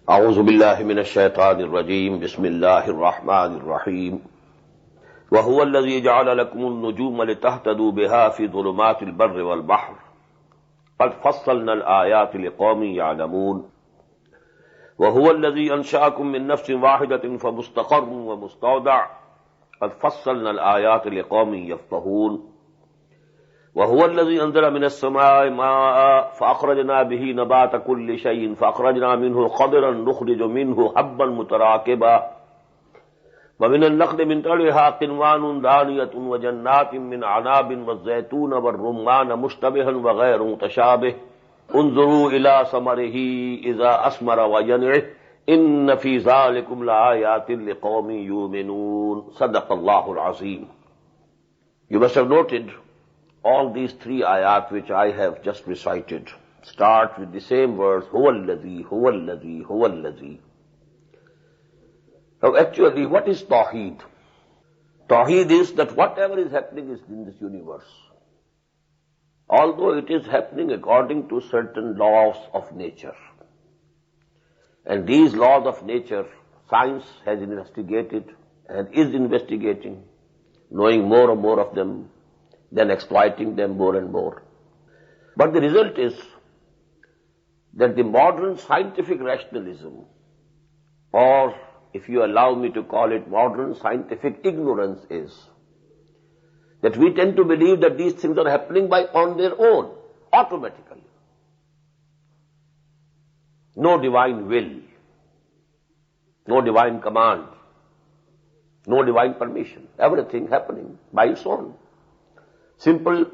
أعوذ بالله من الشيطان الرجيم بسم الله الرحمن الرحيم وهو الذي جعل لكم النجوم لتهتدوا بها في ظلمات البر والبحر قد فصلنا الآيات لقوم يعلمون وهو الذي أنشأكم من نفس واحدة فمستقر ومستودع قد فصلنا الآيات لقوم يفقهون وهو الذي أنزل من السماء ماء فأخرجنا به نبات كل شيء فأخرجنا منه خضرا نخرج منه حبا متراكبا ومن النخل من طلعها قنوان دانية وجنات من عناب والزيتون والرمان مشتبها وغير متشابه انظروا إلى ثمره إذا أثمر وينعه إن في ذلكم لآيات لقوم يؤمنون صدق الله العظيم. You must have noted all these three ayat which I have just recited start with the same words, huwa alladhi, huwa alladhi, huwa alladhi. Now actually, what is Tawhid? Tawhid is that whatever is happening is in this universe, although it is happening according to certain laws of nature. And these laws of nature, science has investigated and is investigating, knowing more and more of them, then exploiting them more and more. But the result is that the modern scientific rationalism, or if you allow me to call it modern scientific ignorance, is that we tend to believe that these things are happening on their own, automatically. No divine will, no divine command, no divine permission, everything happening by its own. Simple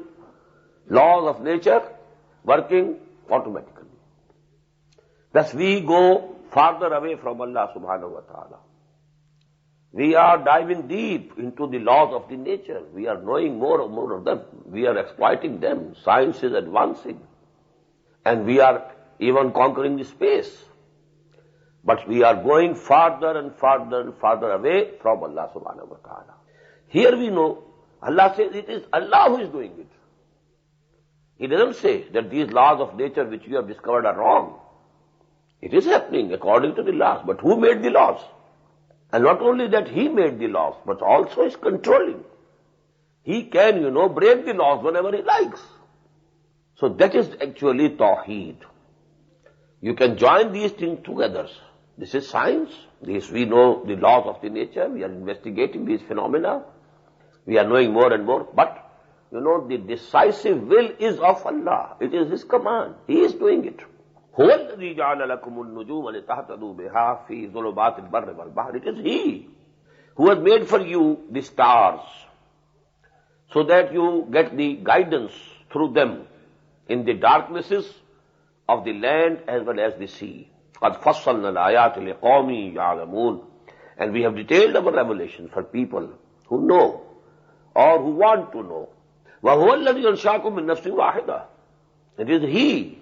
laws of nature working automatically. Thus we go farther away from Allah subhanahu wa ta'ala. We are diving deep into the laws of the nature. We are knowing more and more of them. We are exploiting them. Science is advancing. And we are even conquering the space. But we are going farther and farther and farther away from Allah subhanahu wa ta'ala. Here we know Allah says it is Allah who is doing it. He doesn't say that these laws of nature which we have discovered are wrong. It is happening according to the laws. But who made the laws? And not only that He made the laws, but also is controlling. He can, break the laws whenever He likes. So that is actually Tawheed. You can join these things together. This is science. This we know the laws of the nature. We are investigating these phenomena. We are knowing more and more. But, the decisive will is of Allah. It is His command. He is doing it. هُوَ الَّذِي جَعَلَ لَكُمُ النُّجُومَ لِتَهْتَدُوا بِهَا فِي ظُلُمَاتِ الْبَرِّ وَالْبَحْرِ. It is He who has made for you the stars so that you get the guidance through them in the darknesses of the land as well as the sea. قَدْ فَصَّلْنَا الْآيَاتِ لِقَوْمٍ يَعْلَمُونَ. And we have detailed our revelation for people who know or who want to know. وَهُوَ الَّذِي أَنشَأَكُم مِّن نَفْسٍ وَاحِدَةٍ. It is He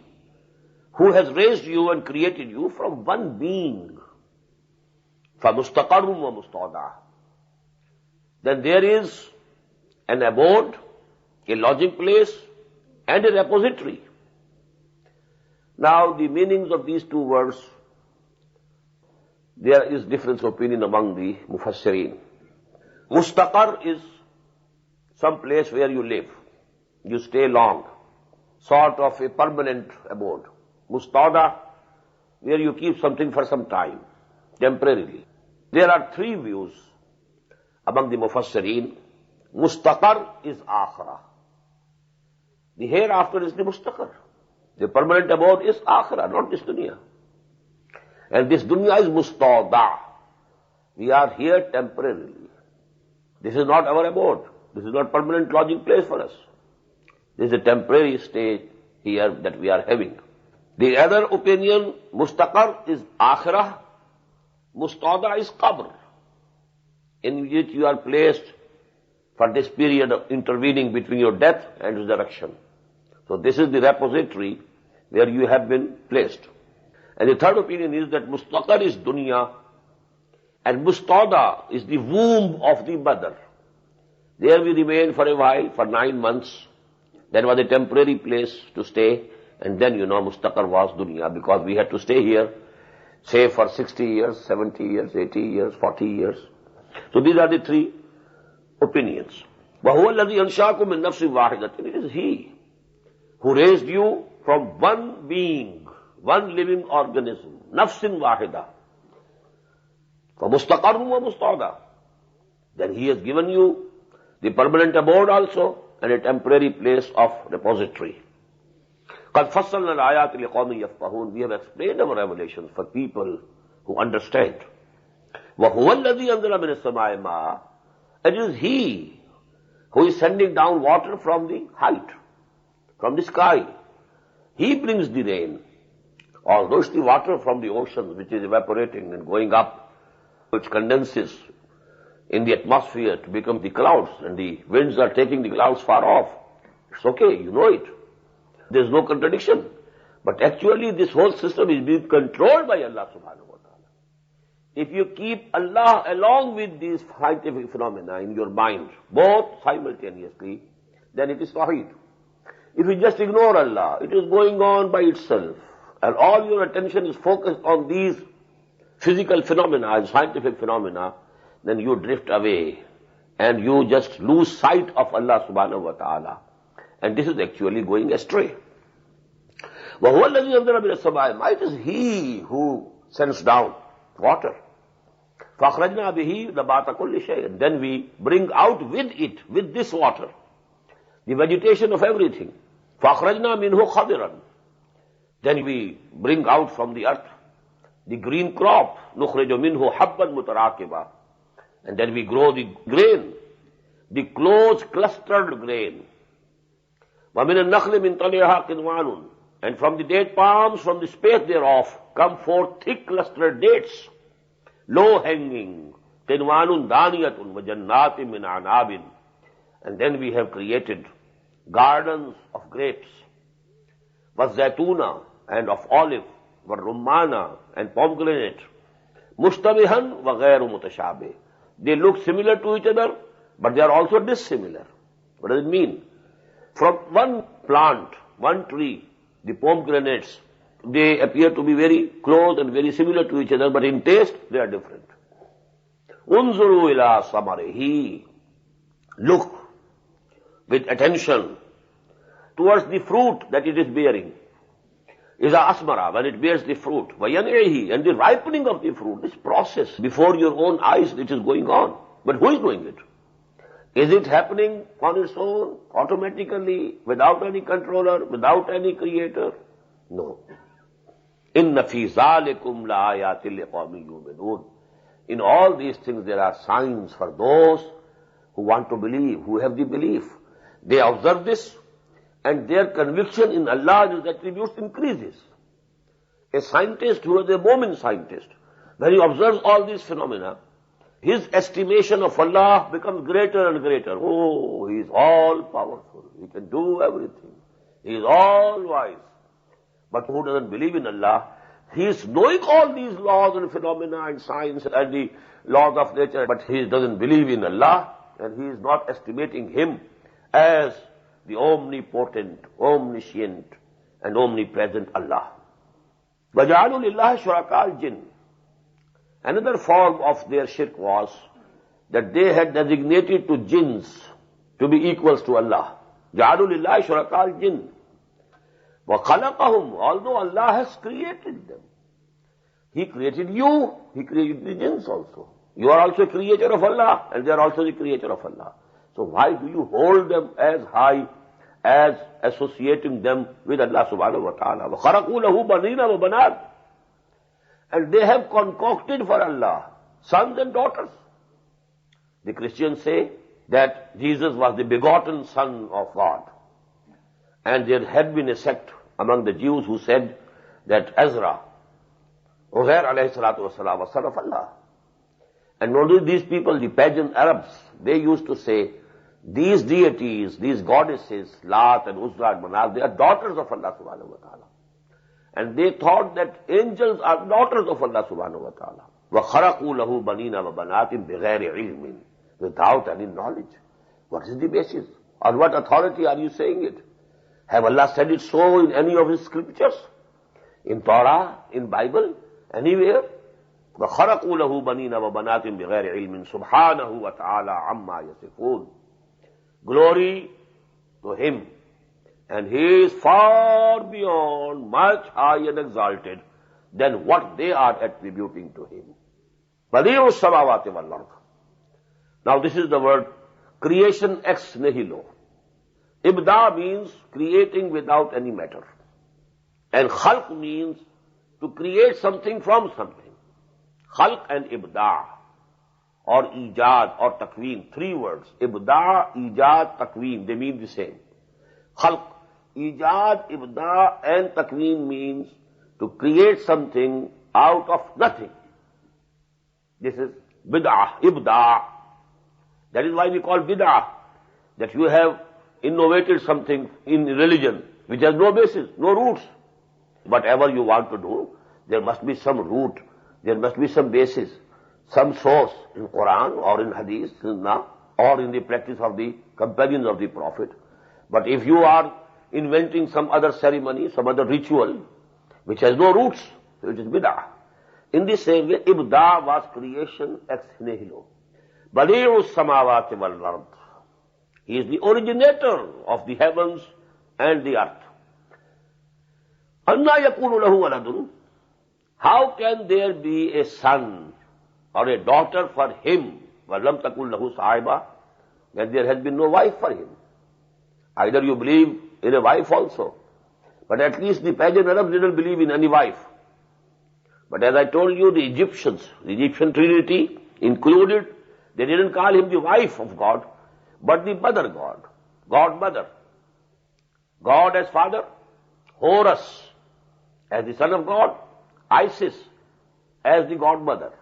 who has raised you and created you from one being. فَمُسْتَقَرٌ وَمُسْتَوْدَعٌ. Then there is an abode, a lodging place, and a repository. Now the meanings of these two words, there is difference of opinion among the mufassirin. Mustaqar is some place where you live. You stay long, sort of a permanent abode. Mustauda, where you keep something for some time, temporarily. There are three views among the mufassirin. Mustaqar is akhirah. The hereafter is the mustaqar. The permanent abode is akhirah, not this dunya. And this dunya is mustauda. We are here temporarily. This is not our abode. This is not permanent lodging place for us. This is a temporary stay here that we are having. The other opinion, mustaqar is akhirah, mustauda is qabr, in which you are placed for this period of intervening between your death and resurrection. So this is the repository where you have been placed. And the third opinion is that mustaqar is dunya and mustauda is the womb of the mother. There we remain for a while, for 9 months. That was a temporary place to stay. And then, mustaqar was dunya, because we had to stay here say for 60 years, 70 years, 80 years, 40 years. So these are the three opinions. وَهُوَ الَّذِي أَنْشَاكُم مِّن نَفْسٍ وَاحِدَةٍ. It is He who raised you from one being, one living organism, nafsin wahida. فَمُسْتَقَرٌ وَمُسْتَعْدَى. Then He has given you the permanent abode also and a temporary place of repository. قَدْ فَصَّلْنَا الْآيَاتِ لِقَوْمٍ يَفْقَهُونَ. We have explained our revelations for people who understand. وَهُوَ الَّذِي أَنزَلَ مِنَ السَّمَاءِ مَاءً. It is He who is sending down water from the height, from the sky. He brings the rain. Although it's the water from the ocean which is evaporating and going up, which condenses in the atmosphere to become the clouds, and the winds are taking the clouds far off. It's okay, you know it. There's no contradiction. But actually this whole system is being controlled by Allah subhanahu wa ta'ala. If you keep Allah along with these scientific phenomena in your mind, both simultaneously, then it is Tawhid. If you just ignore Allah, it is going on by itself, and all your attention is focused on these physical phenomena, scientific phenomena, then you drift away, and you just lose sight of Allah subhanahu wa ta'ala. And this is actually going astray. وَهُوَ الَّذِي أَنزَلَ مِنَ السَّمَاءِ مَاءً. It is He who sends down water. فَأَخْرَجْنَا بِهِ نَبَاتَ كُلِّ شَيْءٍ. Then we bring out with it, with this water, the vegetation of everything. فَأَخْرَجْنَا مِنْهُ خَضِرًا. Then we bring out from the earth the green crop. نُخْرِجُ مِنْهُ حَبًّا مُتَرَاكِبًا. And then we grow the grain, the close clustered grain. وَمِنَ النَّخْلِ مِنْ طَلِعِهَا قِنْوَانٌ. And from the date palms, from the space thereof, come forth thick clustered dates, low-hanging. قِنْوَانٌ دَانِيَةٌ وَجَنَّاتٍ مِنْ عَنَابٍ. And then we have created gardens of grapes, وَالزَّيْتُونَ, and of olive, وَالرُّمَّانَ, and pomegranate, مُشْتَبِهًا وَغَيْرُ مُتَشَابِهٍ. They look similar to each other, but they are also dissimilar. What does it mean? From one plant, one tree, the pomegranates, they appear to be very close and very similar to each other, but in taste they are different. Unzuru ila samarihi. Look with attention towards the fruit that it is bearing. Iza asmara, when it bears the fruit. Vayan'ihi, and the ripening of the fruit, this process before your own eyes, it is going on. But who is doing it? Is it happening on its own, automatically, without any controller, without any creator? No. Inna fi zalikum la āyātin liqawmin yu'minūn. In all these things there are signs for those who want to believe, who have the belief. They observe this, and their conviction in Allah and His attributes increases. A scientist who is a Mu'min scientist, when he observes all these phenomena, his estimation of Allah becomes greater and greater. Oh, He is all powerful. He can do everything. He is all wise. But who doesn't believe in Allah, he is knowing all these laws and phenomena and science and the laws of nature, but he doesn't believe in Allah, and he is not estimating Him as the omnipotent, omniscient, and omnipresent Allah. وَجَعَلُوا لِلَّهِ شُرَكَاءَ الْجِنِّ. Another form of their shirk was that they had designated to jinns to be equals to Allah. جَعَلُوا لِلَّهِ شُرَكَاءَ الْجِنِّ. وَخَلَقَهُمْ. Although Allah has created them. He created you, He created the jinns also. You are also a creature of Allah, and they are also the creature of Allah. So why do you hold them as high as associating them with Allah subhanahu wa ta'ala? وَخَرَقُوا لَهُ بَنِينَ وَبَنَاتٍ. And they have concocted for Allah sons and daughters. The Christians say that Jesus was the begotten Son of God. And there had been a sect among the Jews who said that Israr alayhi salatu wasalam was son of Allah. And not only these people, the pagan Arabs, they used to say, these deities, these goddesses, Lat and Uzza and Manat, they are daughters of Allah subhanahu wa ta'ala. And they thought that angels are daughters of Allah subhanahu wa ta'ala. وَخَرَقُوا لَهُ بَنِينَ وَبَنَاتٍ بِغَيْرِ عِلْمٍ. Without any knowledge. What is the basis? On what authority are you saying it? Have Allah said it so in any of His scriptures? In Torah, in Bible? anywhere. وَخَرَقُوا لَهُ بَنِينَ وَبَنَاتٍ بِغَيْرِ عِلْمٍ سُبْحَانَهُ وَتَعَالَى عَمَّا يَصِفُونَ. Glory to him. And he is far beyond, much high and exalted than what they are attributing to him. بَدِيعُ السَّمَاوَاتِ وَالْأَرْضِ. Now this is the word creation ex nihilo. Ibda means creating without any matter. And khalq means to create something from something. Khalq and ibda, or ijad, or takween, three words. Ibda, ijad, takween, they mean the same. Khalq, ijad, ibda, and takween means to create something out of nothing. This is bid'ah, ibda. That is why we call bid'ah, that you have innovated something in religion which has no basis, no roots. Whatever you want to do, there must be some root, there must be some basis, some source in Quran or in Hadith, Sunnah, or in the practice of the companions of the Prophet. But if you are inventing some other ceremony, some other ritual, which has no roots, so it is bid'ah. In the same way, ibda was creation ex nihilo. Badi'u samawati wal ard. He is the originator of the heavens and the earth. Anna yakunu lahu waladun. How can there be a son or a daughter for him? Walam takun lahu sahiba. When there has been no wife for him. Either you believe in a wife also, but at least the pagan Arabs didn't believe in any wife. But as I told you, the Egyptians, the Egyptian Trinity included, they didn't call him the wife of God, but the mother God, God mother. God as father, Horus as the son of God, Isis as the godmother.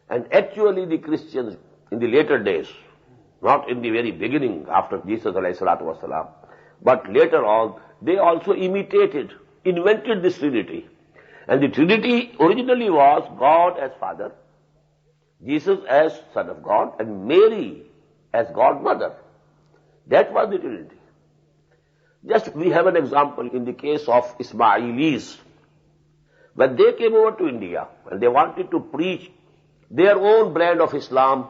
And actually the Christians in the later days, not in the very beginning after Jesus ﷺ, but later on, they also imitated, invented this Trinity. And the Trinity originally was God as Father, Jesus as Son of God, and Mary as godmother. That was the Trinity. Just we have an example in the case of Ismailis. When they came over to India and they wanted to preach their own brand of Islam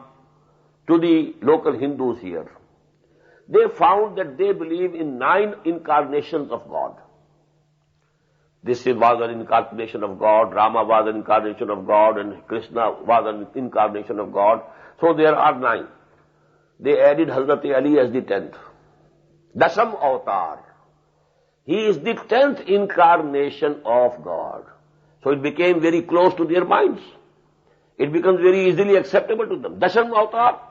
to the local Hindus here, they found that they believe in 9 incarnations of God. This was an incarnation of God, Rama was an incarnation of God, and Krishna was an incarnation of God. So there are 9. They added Hazrat Ali as the 10th. Dasam Avatar. He is the 10th incarnation of God. So it became very close to their minds. It becomes very easily acceptable to them. Dasam Avatar.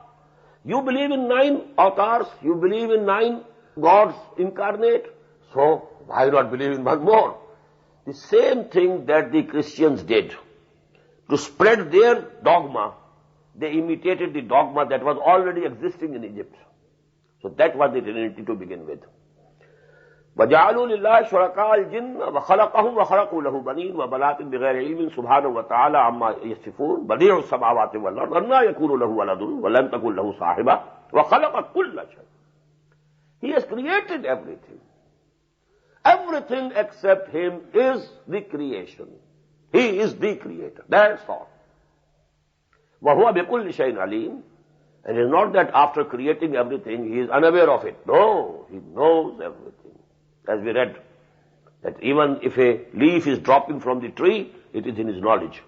You believe in 9 avatars, you believe in 9 gods incarnate, so why not believe in one more? The same thing that the Christians did. To spread their dogma, they imitated the dogma that was already existing in Egypt. So that was the Trinity to begin with. وَجَعَلُوا لِلَّهِ شُرَكَاءَ الْجِنَّ وَخَلَقَهُمْ وَخَلَقُوا لَهُ بَنِينَ وَبَنَاتٍ بِغَيْرِ عِلْمٍ سُبْحَانَهُ وَتَعَالَى عَمَّا يَصِفُونَ بَدِيعُ السَّمَاوَاتِ وَالْأَرْضِ أَنَّىٰ يَكُونُ لَهُ وَلَدٌ وَلَمْ تَكُن لَهُ صَاحِبَةٌ وَخَلَقَ كُلَّ شَيْءٍ. He has created everything. Everything except him is the creation. He is the creator. That's all. وَهُوَ بِكُلِّ شَيْءٍ عَلِيمٌ. And it is not that after creating everything he is unaware of it. No, he knows everything. As we read, that even if a leaf is dropping from the tree, it is in his knowledge.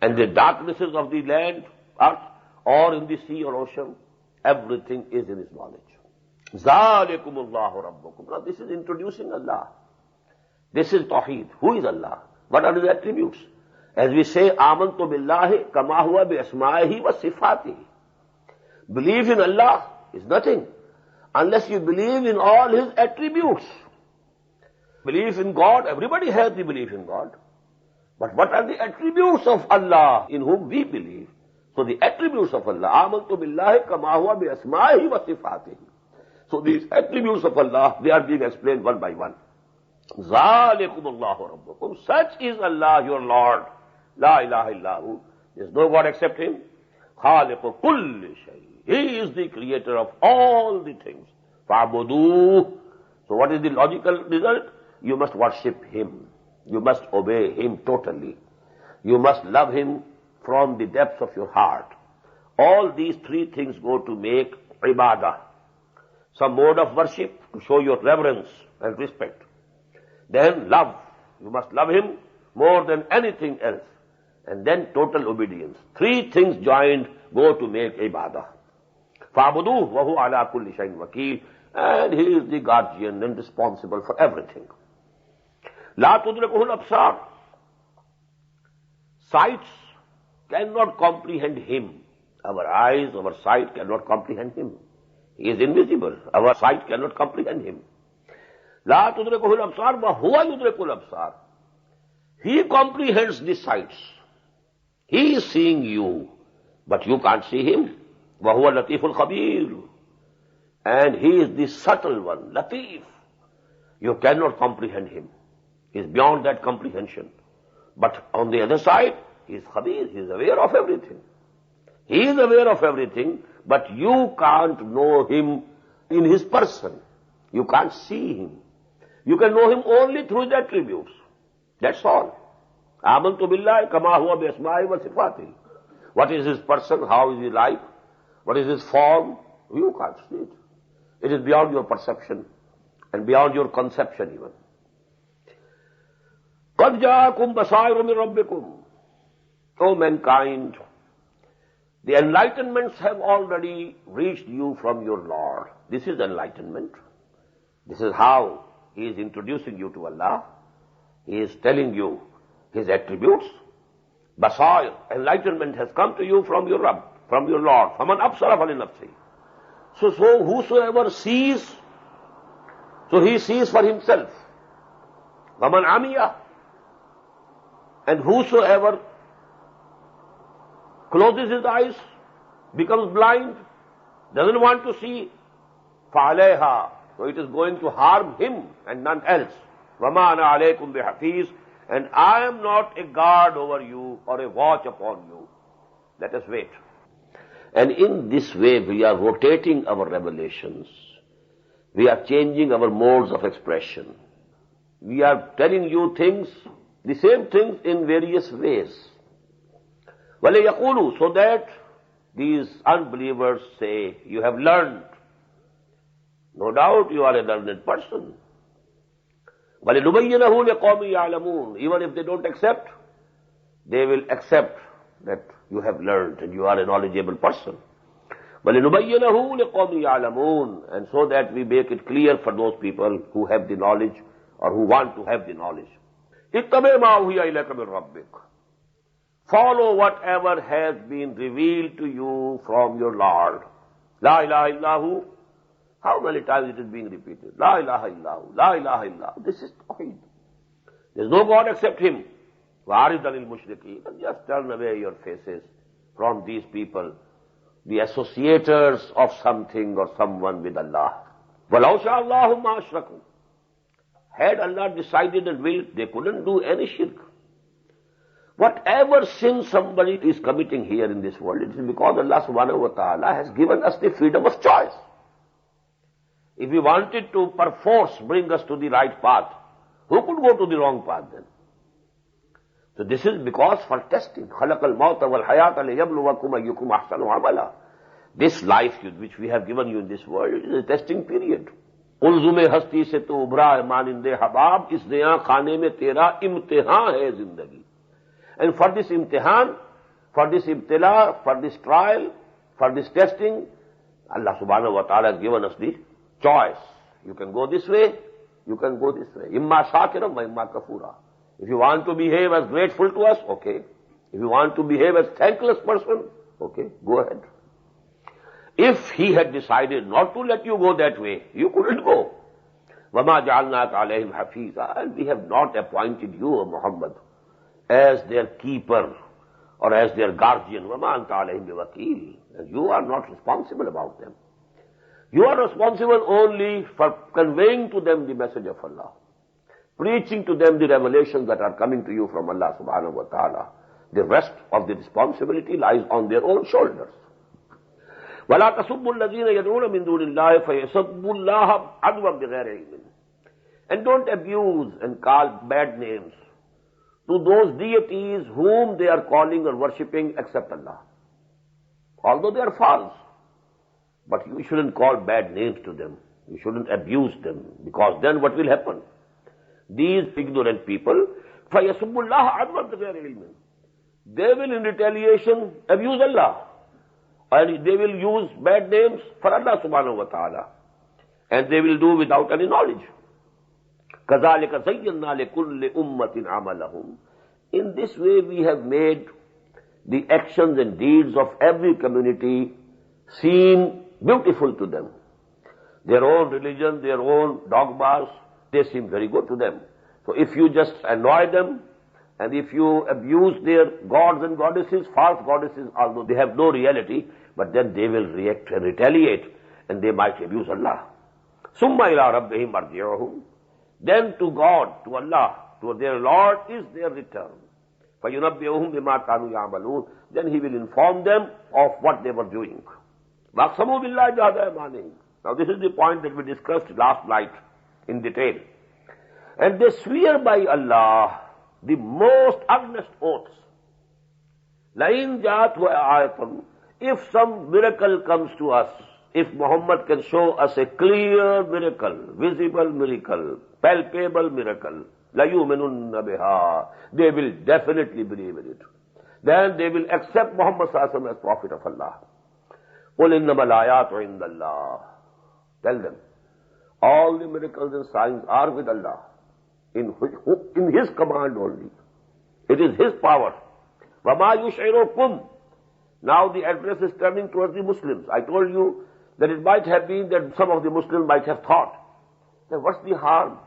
And the darknesses of the land, earth, or in the sea or ocean, everything is in his knowledge. ذَلِكُمُ اللَّهُ رَبُّكُمْ. Now this is introducing Allah. This is Tawhid. Who is Allah? What are his attributes? As we say, آمَنْتُ بِاللَّهِ كَمَا هُوَ بِأَسْمَائِهِ وَصِفَاتِهِ. Believe in Allah is nothing unless you believe in all his attributes. Belief in God, everybody has the belief in God. But what are the attributes of Allah in whom we believe? So the attributes of Allah, آمَنْتُ بِاللَّهِ كَمَا هُوَ بِأَسْمَائِهِ وَصِفَاتِهِ. So these attributes of Allah, they are being explained one by one. ذَلِكُمُ اللَّهُ رَبُّكُمْ. Such is Allah, your Lord. La ilaha illahu. There is no God except him. خَالِقُ كُلِّ شَيْءٍ. He is the creator of all the things. فَعْبُدُوهُ. So what is the logical result? You must worship him. You must obey him totally. You must love him from the depths of your heart. All these three things go to make ibadah. Some mode of worship to show your reverence and respect. Then love. You must love him more than anything else. And then total obedience. Three things joined go to make ibadah. فَعْبُدُوهُ وَهُوَ عَلَىٰ كُلِّ شَيْءٍ وَكِيلٌ. And he is the guardian and responsible for everything. لَا تُدْرِكُهُ الْأَبْصَارُ. Sights cannot comprehend him. Our eyes, our sight cannot comprehend him. He is invisible. Our sight cannot comprehend him. لَا تُدْرِكُهُ الْأَبْصَارُ وَهُوَ يُدْرِكُ الْأَبْصَارُ. He comprehends the sights. He is seeing you, but you can't see him. وَهُوَ اللَّطِيفُ الْخَبِيرُ. And he is the subtle one, Latif. You cannot comprehend him. He is beyond that comprehension. But on the other side, he is Khabir. He is aware of everything. He is aware of everything, but you can't know him in his person. You can't see him. You can know him only through his attributes. That's all. آمنت بالله كما هو بأسمائه وصفاته. What is his person? How is his life? What is his form? You can't see it. It is beyond your perception and beyond your conception even. قَدْ جَاءَكُمْ بَصَائِرُ مِنْ رَبِّكُمْ. O mankind, the enlightenments have already reached you from your Lord. This is enlightenment. This is how he is introducing you to Allah. He is telling you his attributes. Basair, enlightenment has come to you from your Rabb, from your Lord. فَمَنْ أَبْصَرَ فَلِنَفْسِهِ. So whosoever sees, so he sees for himself. وَمَنْ عَمِيَ. And whosoever closes his eyes, becomes blind, doesn't want to see, فَعَلَيْهَا. So it is going to harm him and none else. وَمَا أَنَا عَلَيْكُمْ بِحَفِيظٍ. And I am not a guard over you or a watch upon you. Let us wait. And in this way we are rotating our revelations. We are changing our modes of expression. We are telling you things, the same things in various ways. وَلَيَقُولُوا. So that these unbelievers say, you have learned. No doubt you are a learned person. وَلِنُبَيِّنَهُ لِقَوْمٍ يَعْلَمُونَ. Even if they don't accept, they will accept that you have learned and you are a knowledgeable person. وَلِنُبَيِّنَهُ لِقَوْمٍ يَعْلَمُونَ. And so that we make it clear for those people who have the knowledge or who want to have the knowledge. اتَّبِعْ مَا أُوحِيَ إِلَيْكَ مِنْ رَبِّكَ. Follow whatever has been revealed to you from your Lord. La ilaha illahu. How many times it is being repeated? La ilaha illahu, la ilaha illahu. This is Tawhid. There is no God except him. وَعَارِضَ لِلْمُشْرِكِينَ. Just turn away your faces from these people, the associators of something or someone with Allah. وَلَوْ شَاءَ اللَّهُ مَا أَشْرَكُوا. Had Allah decided and willed, they couldn't do any shirk. Whatever sin somebody is committing here in this world, it is because Allah subhanahu wa ta'ala has given us the freedom of choice. If we wanted to perforce bring us to the right path, who could go to the wrong path then? So this is because for testing. خَلَقَ الْمَوْتَ وَالْحَيَاةَ لِيَبْلُوَكُمْ أَيُّكُمْ أَحْسَنُ عَمَلًا. This life which we have given you in this world is a testing period. उल्ज़ुम हस्ती से तो उभरा है मानिंदे हबाब, इस नया खाने में तेरा इम्तिहान है जिंदगी. And for this imtihan, for this ibtila, for this trial, for this testing, Allah subhanahu wa ta'ala has given us the choice. You can go this way, you can go this way. Imma shakiram wa imma kafura. If you want to behave as grateful to us, okay. If you want to behave as thankless person, okay, go ahead. If he had decided not to let you go that way, you couldn't go. وَمَا جَعَلْنَاكَ عَلَيْهِمْ حَفِيظًا. And we have not appointed you, O Muhammad, as their keeper or as their guardian. وَمَا أَنْتَ عَلَيْهِمْ بِوَكِيلٍ. And you are not responsible about them. You are responsible only for conveying to them the message of Allah, preaching to them the revelations that are coming to you from Allah subhanahu wa ta'ala. The rest of the responsibility lies on their own shoulders. وَلَا تَسُبُّوا الَّذِينَ يَدْعُونَ مِن دُونِ اللَّهِ فَيَسُبُّوا اللَّهَ عَدْوًا بِغَيْرِ عِلْمٍ. And don't abuse and call bad names to those deities whom they are calling or worshipping except Allah. Although they are false, but you shouldn't call bad names to them. You shouldn't abuse them, because then what will happen? These ignorant people, فَيَسُبُّ اللَّهَ عَدْوًا بِغَيْرِ عِلْمٍ, they will in retaliation abuse Allah. And they will use bad names for Allah subhanahu wa ta'ala. And they will do without any knowledge. كَذَلِكَ زَيَّنَّا لِكُلِّ أُمَّةٍ عَمَلَهُم. In this way we have made the actions and deeds of every community seem beautiful to them. Their own religion, their own dogmas, they seem very good to them. So if you just annoy them, and if you abuse their gods and goddesses, false goddesses, although they have no reality, but then they will react and retaliate, and they might abuse Allah. ثُمَّ إِلَىٰ رَبِّهِمْ مَرْجِعُهُمْ. Then to God, to Allah, to their Lord is their return. فَيُنَبِّئُهُمْ بِمَا كَانُوا يَعْمَلُونَ. Then He will inform them of what they were doing. وَأَقْسَمُوا بِاللَّهِ جَهْدَ أَيْمَانِهِمْ. Now this is the point that we discussed last night in detail. And they swear by Allah the most earnest oaths. لَإِنْ جَاءَتْهُ آيَةٌ. If some miracle comes to us, if Muhammad can show us a clear miracle, visible miracle, palpable miracle, لَيُؤْمِنُنَّ بِهَا. They will definitely believe in it. Then they will accept Muhammad sallallahu alaihi wasallam as Prophet of Allah. قُلْ إِنَّمَا الْآيَاتُ عِنْدَ اللَّهِ. Tell them, all the miracles and signs are with Allah, in His command only. It is His power. وَمَا يُشْعِرُكُمْ. Now the address is turning towards the Muslims. I told you that it might have been that some of the Muslims might have thought that what's the harm?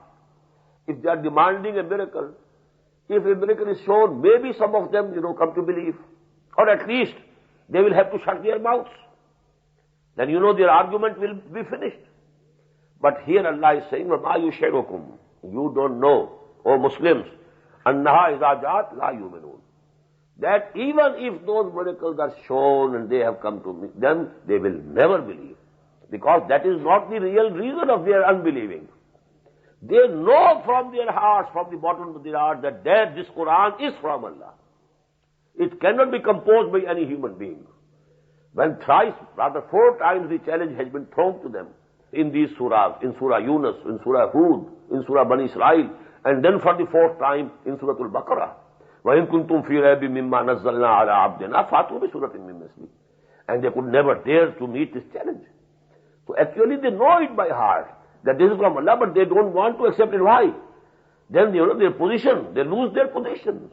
If they are demanding a miracle, if a miracle is shown, maybe some of them, come to believe. Or at least they will have to shut their mouths. Then their argument will be finished. But here Allah is saying, وَمَا يُشْعِرُكُمْ. You don't know, O Muslims, أَنَّهَا إِذَا جَاءَتْ لَا يُؤْمِنُونَ. That even if those miracles are shown and they have come to me, then they will never believe. Because that is not the real reason of their unbelieving. They know from their hearts, from the bottom of their heart, that this Quran is from Allah. It cannot be composed by any human being. When thrice, rather 4 times the challenge has been thrown to them in these surahs, in Surah Yunus, in Surah Hud, in Surah Bani Israel, and then for the 4th time in Surah Al-Baqarah. وَإِن كُنْتُمْ فِي رَيْبٍ مِّمَّا نَزَّلْنَا عَلَىٰ عَبْدِنَا فَأْتُوا بِسُورَةٍ مِّن مِّثْلِهِ. And they could never dare to meet this challenge. So actually they know it by heart, that this is from Allah, but they don't want to accept it. Why? Then their position, they lose their positions.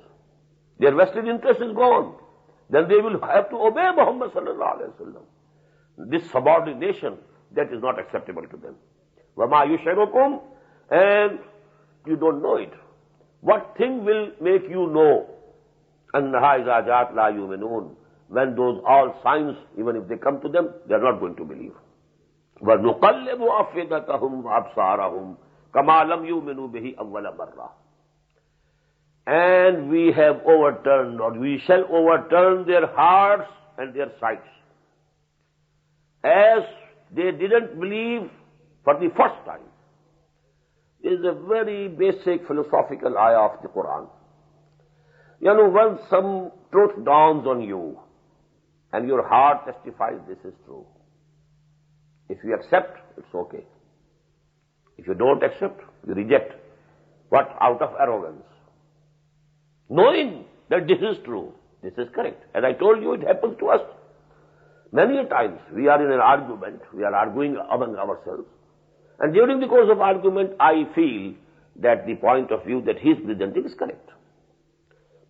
Their vested interest is gone. Then they will have to obey Muhammad sallallahu alaihi wasallam. This subordination, that is not acceptable to them. وَمَا يُشْعِرُكُمْ. And you don't know it. What thing will make you know? أَنَّهَا إِذَا جَاءَتْ لَا يُؤْمِنُونَ. When those all signs, even if they come to them, they are not going to believe. وَنُقَلِّبُ أَفْئِدَتَهُمْ وَأَبْصَارَهُمْ كَمَا لَمْ يُؤْمِنُوا بِهِ أَوَّلَ مَرَّةٍ. And we have overturned, or we shall overturn their hearts and their sights, as they didn't believe for the first time. This is a very basic philosophical ayah of the Quran. Once some truth dawns on you, and your heart testifies this is true, if you accept, it's okay. If you don't accept, you reject. What? Out of arrogance. Knowing that this is true, this is correct. As I told you, it happens to us. Many a times we are in an argument, we are arguing among ourselves, and during the course of argument, I feel that the point of view that he is presenting is correct.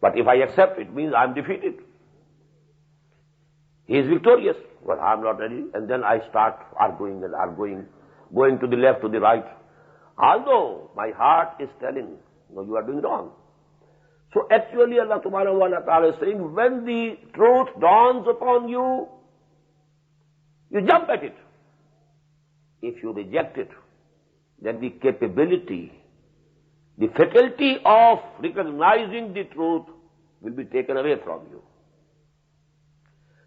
But if I accept, it means I am defeated. He is victorious. Well, I am not ready. And then I start arguing and arguing, going to the left, to the right. Although my heart is telling, no, you are doing wrong. So actually Allah subhanahu wa ta'ala is saying, when the truth dawns upon you, you jump at it. If you reject it, then the capability, the faculty of recognizing the truth will be taken away from you.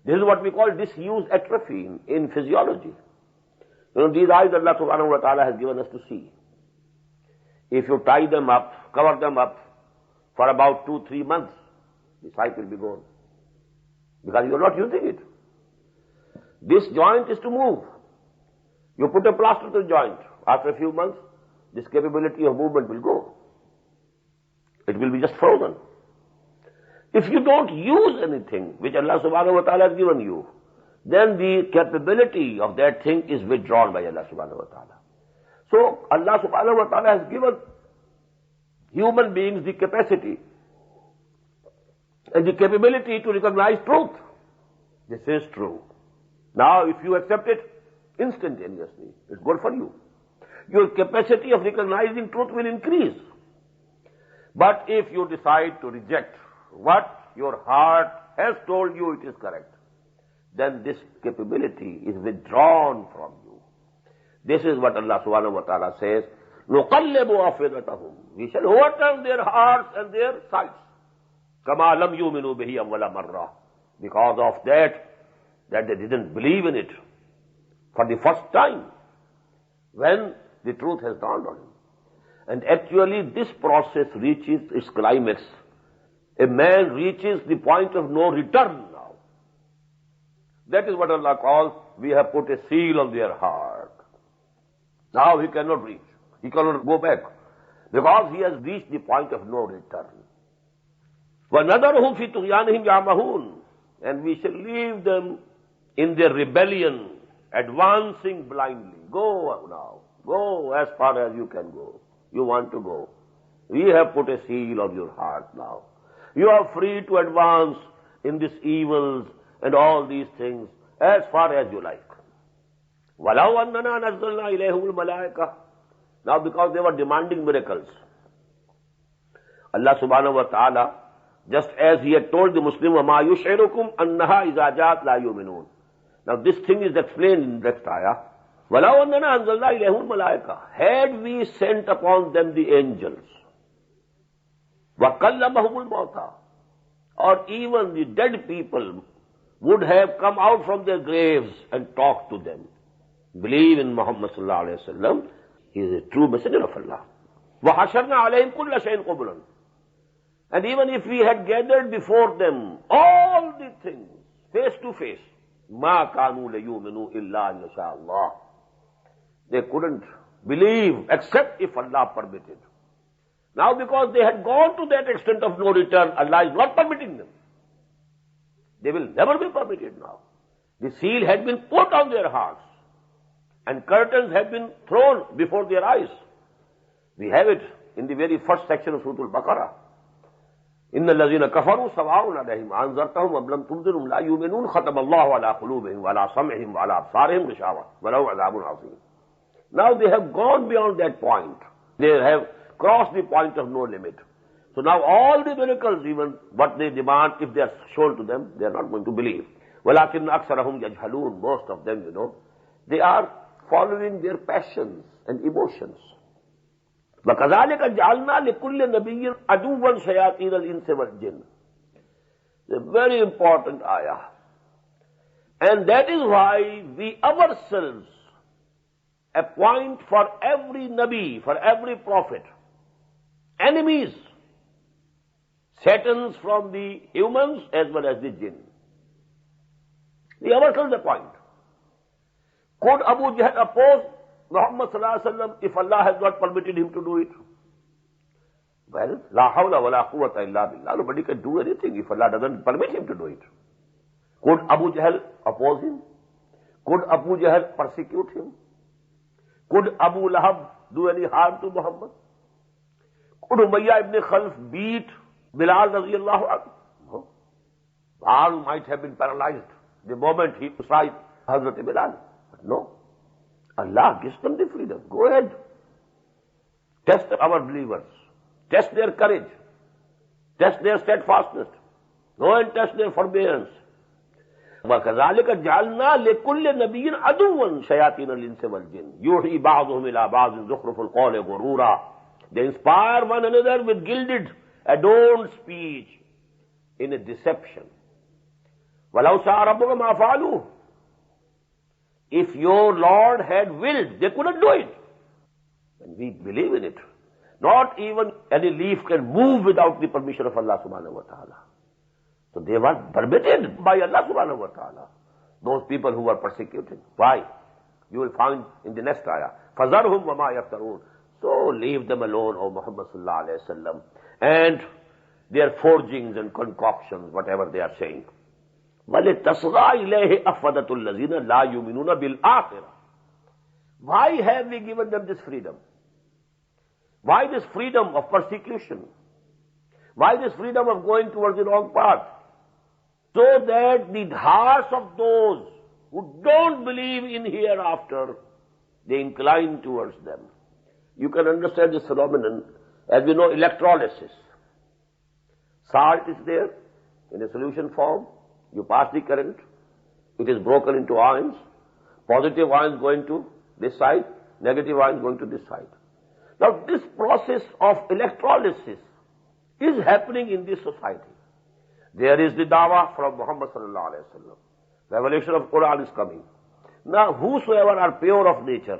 This is what we call disuse atrophy in physiology. These eyes Allah subhanahu wa ta'ala has given us to see. If you tie them up, cover them up for about 2-3 months, the sight will be gone. Because you are not using it. This joint is to move. You put a plaster to the joint. After a few months, this capability of movement will go. It will be just frozen. If you don't use anything which Allah subhanahu wa ta'ala has given you, then the capability of that thing is withdrawn by Allah subhanahu wa ta'ala. So Allah subhanahu wa ta'ala has given human beings the capacity and the capability to recognize truth. This is true. Now if you accept it instantaneously, it's good for you. Your capacity of recognizing truth will increase. But if you decide to reject what your heart has told you it is correct, then this capability is withdrawn from you. This is what Allah subhanahu wa ta'ala says, نُقَلِّبُ أَفْئِدَتَهُمْ. We shall overturn their hearts and their sights. كَمَا لَمْ يُؤْمِنُوا بِهِ أَوَّلَ مَرَّةٍ. Because of that they didn't believe in it for the first time when the truth has dawned on him. And actually this process reaches its climax. A man reaches the point of no return now. That is what Allah calls, we have put a seal on their heart. Now he cannot reach. He cannot go back. Because he has reached the point of no return. وَنَذَرُهُمْ فِي طُغْيَانِهِمْ يَعْمَهُونَ. And we shall leave them in their rebellion, advancing blindly. Go now. Go as far as you can go. You want to go. We have put a seal on your heart now. You are free to advance in these evils and all these things as far as you like. وَلَوْ أَنَّنَا نَزَّلْنَا إِلَيْهُمُ الْمَلَائِكَةَ. Now because they were demanding miracles, Allah subhanahu wa ta'ala, just as he had told the Muslim, وَمَا يُشْعِرُكُمْ أَنَّهَا إِذَا جَاءَتْ لَا يُؤْمِنُونَ. Now this thing is explained in the next ayah. وَلَوْ أَنَّنَا أَنزَلْنَا إِلَيْهُمُ الْمَلَائِكَةَ. Had we sent upon them the angels, وَكَلَّمَهُمُ الْمَوْتَى. Or even the dead people would have come out from their graves and talked to them. Believe in Muhammad sallallahu alayhi wa sallam. He is a true messenger of Allah. وَحَشَرْنَا عَلَيْهِمْ كُلَّ شَيْءٍ قُبُلًا. And even if we had gathered before them all the things face to face, مَا كَانُوا لَيُؤْمِنُوا إِلَّا أَن يَشَاءَ اللَّهُ. They couldn't believe except if Allah permitted. Now because they had gone to that extent of no return, Allah is not permitting them. They will never be permitted now. The seal had been put on their hearts and curtains have been thrown before their eyes. We have it in the very first section of Surah Al-Baqarah. إِنَّ الَّذِينَ كَفَرُوا سَوَاءٌ عَلَيْهِمْ أَنذَرْتَهُمْ أَمْ لَمْ تُنذِرْهُمْ لَا يُؤْمِنُونَ خَتَمَ اللَّهُ عَلَى قُلُوبِهِمْ وَعَلَى سَمْعِهِمْ وَعَلَى أَبْصَارِهِمْ غِشَاوَةٌ وَلَهُمْ عَذَابٌ عَظِيمٌ. Now they have gone beyond that point. They have crossed the point of no limit. So now all the miracles, even what they demand, if they are shown to them, they are not going to believe. وَلَكِنَّ أَكْثَرَهُمْ يَجْهَلُونَ. Most of them, they are following their passions and emotions. وَكَذَلِكَ جَعَلْنَا لِكُلِّ نَبِيٍّ عَدُوًّا شَيَاطِينَ الْإِنسِ وَالْجِنِّ. It's a very important ayah. And that is why we ourselves appoint for every Nabi, for every prophet, enemies, Satans from the humans as well as the jinn. We ourselves appoint. Could Abu Jahl oppose Muhammad sallallahu alaihi wasallam if Allah has not permitted him to do it? Well, la hawla wa la quwwata illa billah. Nobody can do anything if Allah doesn't permit him to do it. Could Abu Jahl oppose him? Could Abu Jahl persecute him? Could Abu Lahab do any harm to Muhammad? Could Umayyah ibn Khalf beat Bilal radiyallahu anhu? No. Bilal might have been paralyzed the moment he saw Hazrat Bilal. But no. Allah gives them the freedom. Go ahead. Test our believers. Test their courage. Test their steadfastness. Go and test their forbearance. وَكَذَلِكَ جَعَلْنَا لِكُلِّ نَبِيٍّ عَدُوًّا شَيَاطِينَ الْإِنسِ وَالْجِنِّ يُوحِي بَعْضُهُمْ إِلَى بَعْضٍ زُخْرُفَ الْقَوْلِ غُرُورًا. They inspire one another with gilded, adorned speech in a deception. وَلَوْ شَاءَ رَبُّكَ مَا فَعَلُوهُ. If your Lord had willed, they couldn't do it. And we believe in it. Not even any leaf can move without the permission of Allah subhanahu wa ta'ala. So they were permitted by Allah subhanahu wa ta'ala. Those people who were persecuted. Why? You will find in the next ayah. فَذَرْهُمْ وَمَا يَفْتَرُونَ. So leave them alone, O Muhammad sallallahu alayhi wa sallam. And their forgings and concoctions, whatever they are saying. وَلِتَصْغَى إِلَيْهِ أَفَّدَةُ الَّذِينَ لَا يُؤْمِنُونَ بِالْآخِرَةِ. Why have we given them this freedom? Why this freedom of persecution? Why this freedom of going towards the wrong path? So that the hearts of those who don't believe in hereafter, they incline towards them. You can understand this phenomenon as we know electrolysis. Salt is there in a solution form. You pass the current. It is broken into ions. Positive ions going to this side, negative ions going to this side. Now this process of electrolysis is happening in this society. There is the dawah from Muhammad sallallahu alayhi wa sallam. Revelation of Quran is coming. Now whosoever are pure of nature,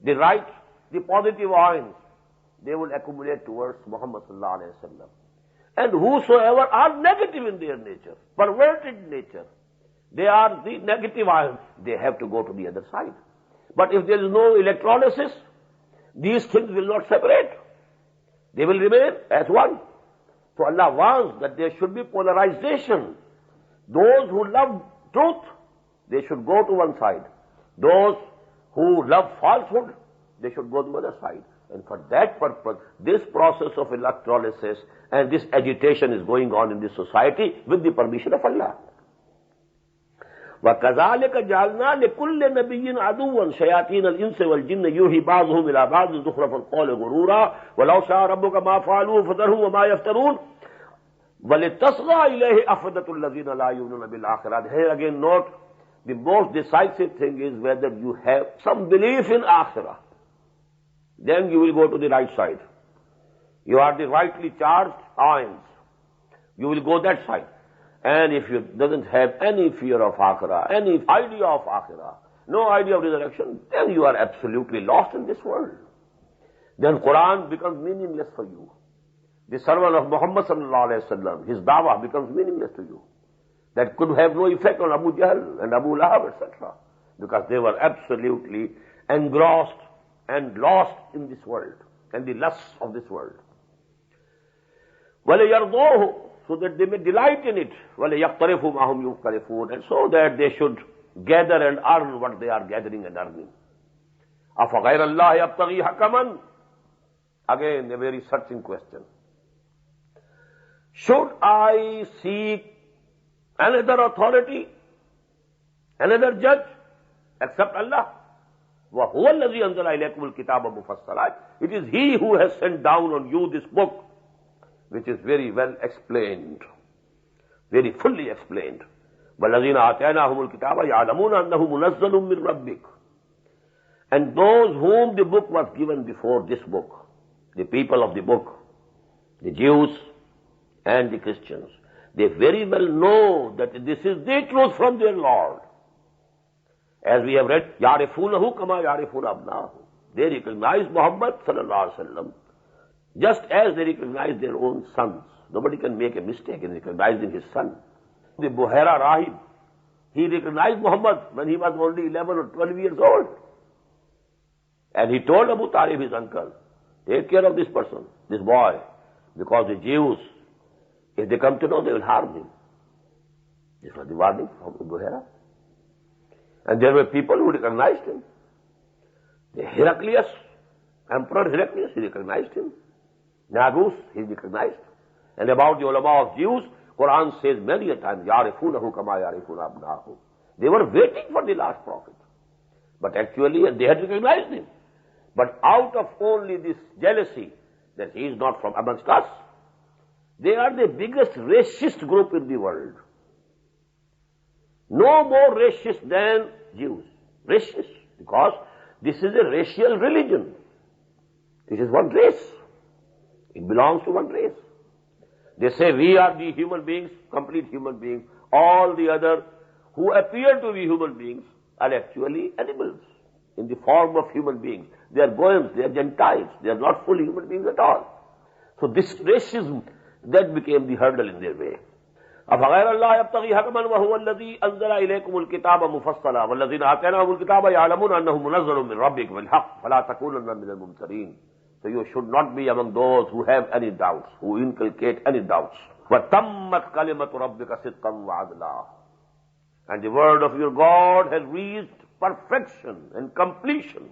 the right, the positive ions, they will accumulate towards Muhammad sallallahu alayhi wa sallam. And whosoever are negative in their nature, perverted nature, they are the negative ions, they have to go to the other side. But if there is no electrolysis, these things will not separate. They will remain as one. So Allah wants that there should be polarization. Those who love truth, they should go to one side. Those who love falsehood, they should go to the other side. And for that purpose, this process of electrolysis and this agitation is going on in this society with the permission of Allah. وَكَذَلِكَ جَعَلْنَا لِكُلِّ نَبِيٍّ عَدُوًّا شَيَاطِينَ الْإِنسِ وَالْجِنِّ يُوحِي بَعْضُهُمْ إِلَى بَعْضٍ زُخْرَفَ الْقَوْلِ غُرُورًا وَلَوْ شَاءَ رَبُّكَ مَا فَعَلُوهُ فَذَرْهُمْ وَمَا يَفْتَرُونَ وَلِتَصْغَى إِلَيْهِ أَفْئِدَةُ الَّذِينَ لَا يُؤْمِنُونَ بِالْآخِرَةِ. Here again note, the most decisive thing is whether you have some belief in Akhirah. Then you will go to the right side. You are the rightly charged ions. You will go that side. And if you doesn't have any fear of Akhirah, any idea of Akhirah, no idea of resurrection, then you are absolutely lost in this world. Then Quran becomes meaningless for you. The sermon of Muhammad sallallahu alayhi wa sallam, his dawah becomes meaningless to you. That could have no effect on Abu Jahl and Abu Lahab, etc. Because they were absolutely engrossed and lost in this world and the lusts of this world. وَلَيَرْضَوْهُ, so that they may delight in it. وَلَيَقْتَرِفُوا مَا هُمْ يُقْتَرِفُونَ, and so that they should gather and earn what they are gathering and earning. أَفَغَيْرَ اللَّهِ يَبْتَغِي حَكَمًا. Again, a very searching question. Should I seek another authority, another judge, except Allah? وَهُوَ الَّذِي أَنزَلَ إِلَيْكُمُ الْكِتَابَ مُفَصَّلًا. It is He who has sent down on you this book, which is very well explained, very fully explained. وَالَّذِينَ آتَيْنَاهُمُ الْكِتَابَ يَعْلَمُونَ أَنَّهُ مُنَزَّلٌ مِّن رَبِّكَ. And those whom the book was given before this book, the people of the book, the Jews and the Christians, they very well know that this is the truth from their Lord. As we have read, يَعْرِفُونَهُ كَمَا يَعْرِفُونَ أَبْنَاهُ. They recognize Muhammad sallallahu alaihi wasallam just as they recognize their own sons. Nobody can make a mistake in recognizing his son. The Buhaira Rahib, he recognized Muhammad when he was only 11 or 12 years old. And he told Abu Talib, his uncle, take care of this person, this boy, because the Jews, if they come to know, they will harm him. This was the warning from Buhaira. And there were people who recognized him. The Heraclius, Emperor Heraclius, he recognized him. Nagus, he recognized. And about the ulama of Jews, Quran says many a time, يَعْرِفُونَهُ كَمَا يَعْرِفُونَ أَبْنَاهُ. They were waiting for the last prophet. But actually, they had recognized him. But out of only this jealousy that he is not from amongst us, they are the biggest racist group in the world. No more racist than Jews. Racist. Because this is a racial religion. This is one race. It belongs to one race. They say we are the human beings, complete human beings. All the other who appear to be human beings are actually animals, in the form of human beings. They are goyim, they are Gentiles, they are not full human beings at all. So this racism, that became the hurdle in their way. أَفَغَيْرَ اللَّهِ يَبْتَغِي حَكَمًا وَهُوَ الَّذِي أَنزَلَ إِلَيْكُمُ الْكِتَابَ مُفَصَّلًا وَالَّذِينَ آتَيْنَاهُمُ الْكِتَابَ يَعْلَمُونَ أَنَّهُ مُنَزَّلٌ مِّن رَّبِّكَ بِالْحَقِّ فَلَا تَكُونَنَّ مِنَ الْمُمْتَرِينَ. So you should not be among those who have any doubts, who inculcate any doubts. وَتَمَّتْ كَلِمَةُ رَبِّكَ صِدْقًا وَعَدْلًا. And the word of your God has reached perfection and completion,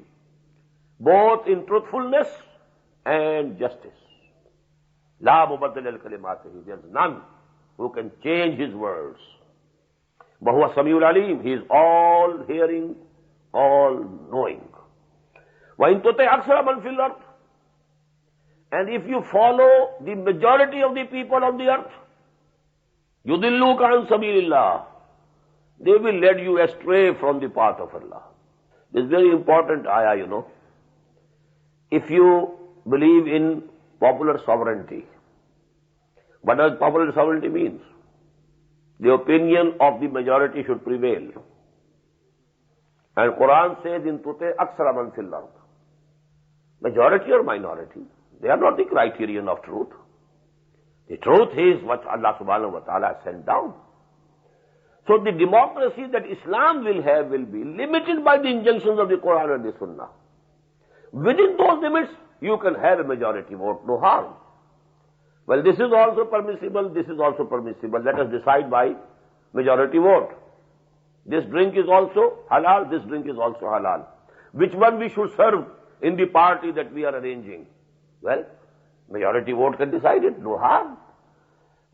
both in truthfulness and justice. لَا مُبَدِّلَ لِكَلِمَاتِهِ. There is none who can change his words. وَهُوَ السَّمِيعُ الْعَلِيمُ. He is all hearing, all knowing. وَإِن تُطِعْ أَكْثَرَ مَنْ فِي الْأَرْضِ. And if you follow the majority of the people on the earth, يُضِلُّوكَ عَنْ سَبِيلِ اللَّهِ. They will lead you astray from the path of Allah. This is very important ayah, you know. If you believe in popular sovereignty, what does popular sovereignty means? The opinion of the majority should prevail. And Quran says in Tute Aksara Man fil ard. Majority or minority, they are not the criterion of truth. The truth is what Allah subhanahu wa ta'ala has sent down. So the democracy that Islam will have will be limited by the injunctions of the Quran and the Sunnah. Within those limits, you can have a majority vote, no harm. Well, this is also permissible, this is also permissible. Let us decide by majority vote. This drink is also halal, this drink is also halal. Which one we should serve in the party that we are arranging? Well, majority vote can decide it, no harm.